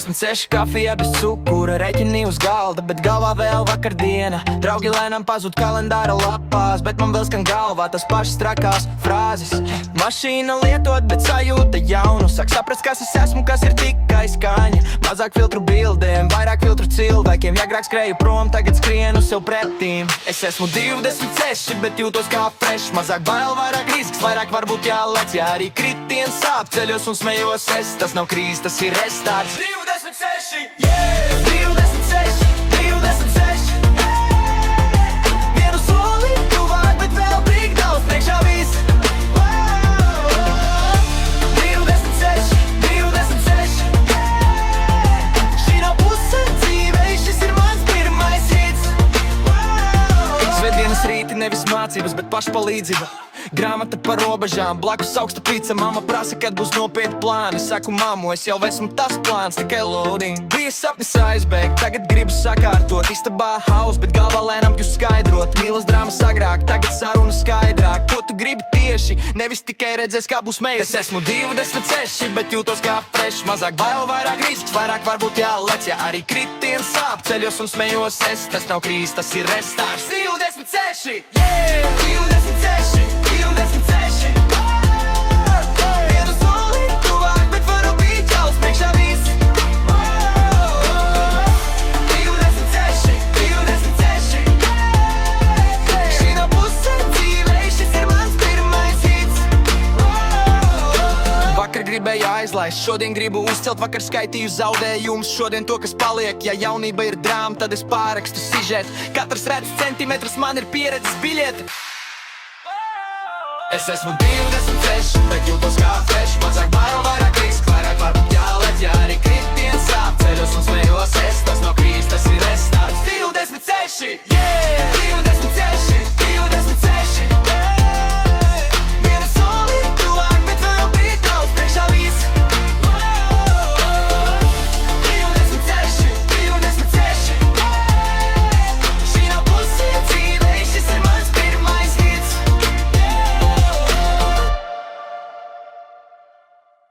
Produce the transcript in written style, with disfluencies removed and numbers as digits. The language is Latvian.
26 kafija bez cukura, reķini uz galda, bet galvā vēl vakardiena. Draugi lēnām pazūd kalendāra lapās, bet man vēl skan galvā tas pašas trakās frāzes. Mašīna lietot, bet sajūta jaunu, sāk saprast, kas es esmu, kas ir tikai skaņa. Mazāk filtru bildēm, vairāk filtru cilvēkiem, jāgrāk skrēju prom, tagad skrienu sev pretīm. Es esmu 26, bet jūtos kā fresh, mazāk bail, vairāk risks, vairāk varbūt jālec. Ja arī kritiens sāp, ceļos un smējos es, tas nav krīze, tas ir restarts. 26, yeah! 26, 26, vienu soli tuvāk, bet vēl tik daudz priekšā viss. 26, 26, šī nav puse dzīvei, šis ir mans pirmais hits. Svētdienas rīti nevis mācības, bet pašpalīdzība. Grāmata par robežām, blakus augsta pizza. Mamma prasa, kad būs nopietni plāni. Saku, mammu, es jau esmu tas plāns, tikai loading. Bija sapnis aizbēgt, tagad gribu sakārtot. Istabā house, bet galvā lēnām kļūst skaidrot. Mīlas drāmas agrāk, tagad saruna skaidrāk. Ko tu gribi tieši, nevis tikai redzēs, kā būs mējas. Es esmu 26, bet jūtos kā fresh. Mazāk bail, vairāk risks, vairāk varbūt jālec. Ja arī kritiens sāp, ceļos un smējos es, tas nav krīze, tas ir restarts. 26, yeah! 26, 26, vienu soli tuvāk, bet varu būt jāuz priekšā viss. 26, 26, šī nav puse dzīvei, šis ir mans pirmais hits. Vakar gribēju aizlaist, šodien gribu uzcelt, vakar skaitīju zaudējumus, šodien to, kas paliek. Ja jaunība ir drāma, tad es pārakstu sižet. Katrs redz centimetrs, man ir pieredzes biļete. Es esmu 26, bet jūtos kā fresh, mazāk bail, vairāk risks, vairāk varbūt jālec, ja